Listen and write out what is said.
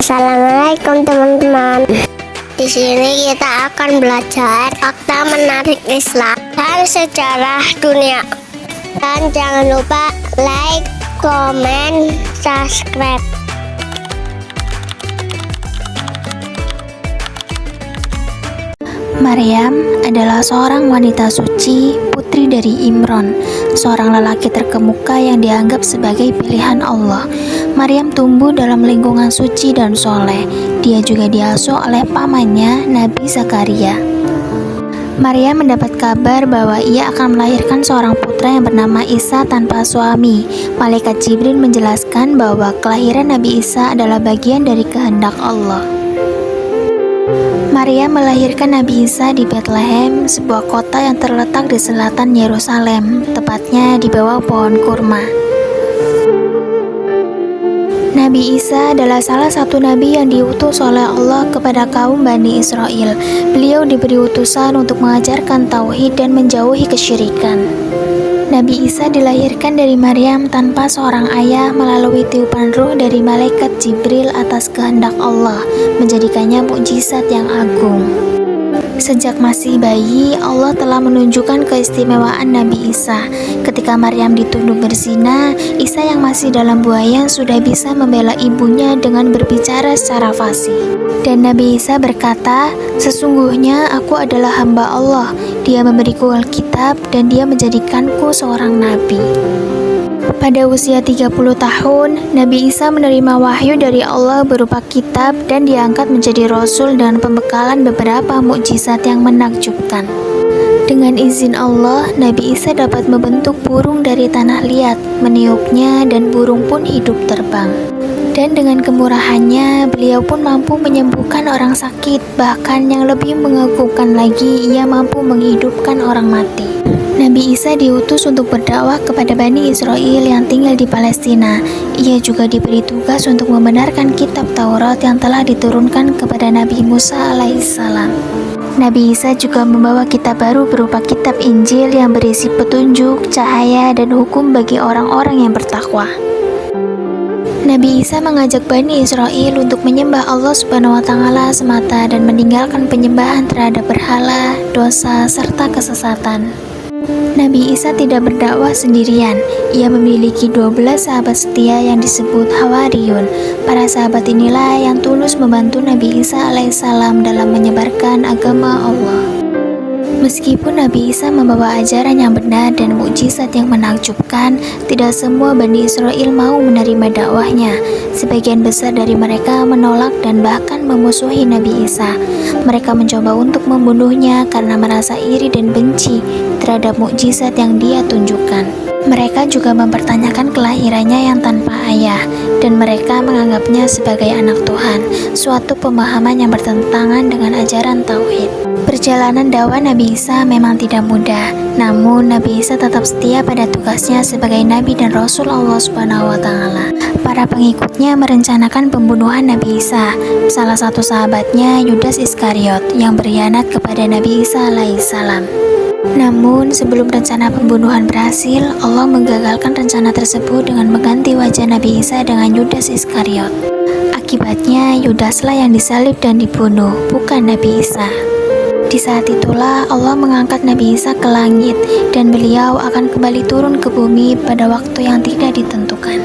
Assalamualaikum teman-teman. Di sini kita akan belajar fakta menarik Islam dan sejarah dunia. Dan jangan lupa like, komen, subscribe. Maryam adalah seorang wanita suci, putri dari Imron, seorang lelaki terkemuka yang dianggap sebagai pilihan Allah. Maryam tumbuh dalam lingkungan suci dan soleh. Dia juga diasuh oleh pamannya, Nabi Zakaria. Maryam mendapat kabar bahwa ia akan melahirkan seorang putra yang bernama Isa tanpa suami. Malaikat Jibril menjelaskan bahwa kelahiran Nabi Isa adalah bagian dari kehendak Allah. Maryam melahirkan Nabi Isa di Bethlehem, sebuah kota yang terletak di selatan Yerusalem, tepatnya di bawah pohon kurma. Nabi Isa adalah salah satu nabi yang diutus oleh Allah kepada kaum Bani Israel. Beliau diberi utusan untuk mengajarkan tauhid dan menjauhi kesyirikan. Nabi Isa dilahirkan dari Maryam tanpa seorang ayah melalui tiupan ruh dari malaikat Jibril atas kehendak Allah, menjadikannya mukjizat yang agung. Sejak masih bayi, Allah telah menunjukkan keistimewaan Nabi Isa. Ketika Maryam dituduh berzina, Isa yang masih dalam buayan sudah bisa membela ibunya dengan berbicara secara fasih. Dan Nabi Isa berkata, "Sesungguhnya aku adalah hamba Allah. Dia memberiku Alkitab dan dia menjadikanku seorang nabi." Pada usia 30 tahun, Nabi Isa menerima wahyu dari Allah berupa kitab dan diangkat menjadi rasul dengan pembekalan beberapa mukjizat yang menakjubkan. Dengan izin Allah, Nabi Isa dapat membentuk burung dari tanah liat, meniupnya, dan burung pun hidup terbang. Dan dengan kemurahannya, beliau pun mampu menyembuhkan orang sakit, bahkan yang lebih mengagumkan lagi, ia mampu menghidupkan orang mati. Nabi Isa diutus untuk berdakwah kepada Bani Israel yang tinggal di Palestina. Ia juga diberi tugas untuk membenarkan kitab Taurat yang telah diturunkan kepada Nabi Musa alaihissalam. Nabi Isa juga membawa kitab baru berupa kitab Injil yang berisi petunjuk, cahaya, dan hukum bagi orang-orang yang bertakwa. Nabi Isa mengajak Bani Israel untuk menyembah Allah Subhanahu wa Ta'ala semata dan meninggalkan penyembahan terhadap berhala, dosa, serta kesesatan. Nabi Isa tidak berdakwah sendirian. Ia memiliki 12 sahabat setia yang disebut Hawariyun. Para sahabat inilah yang tulus membantu Nabi Isa alaihissalam dalam menyebarkan agama Allah. Meskipun Nabi Isa membawa ajaran yang benar dan mukjizat yang menakjubkan, tidak semua Bani Israel mau menerima dakwahnya. Sebagian besar dari mereka menolak dan bahkan memusuhi Nabi Isa. Mereka mencoba untuk membunuhnya karena merasa iri dan benci terhadap mukjizat yang dia tunjukkan. Mereka juga mempertanyakan kelahirannya yang tanpa ayah, dan mereka menganggapnya sebagai anak Tuhan, suatu pemahaman yang bertentangan dengan ajaran tauhid. Perjalanan dakwah Nabi Isa memang tidak mudah, namun Nabi Isa tetap setia pada tugasnya sebagai Nabi dan Rasul Allah Subhanahu wa Ta'ala. Para pengikutnya merencanakan pembunuhan Nabi Isa. Salah satu sahabatnya, Yudas Iskariot, yang berkhianat kepada Nabi Isa alaihissalam. Namun, sebelum rencana pembunuhan berhasil, Allah menggagalkan rencana tersebut dengan mengganti wajah Nabi Isa dengan Yudas Iskariot. Akibatnya, Yudaslah yang disalib dan dibunuh, bukan Nabi Isa. Di saat itulah Allah mengangkat Nabi Isa ke langit dan beliau akan kembali turun ke bumi pada waktu yang tidak ditentukan.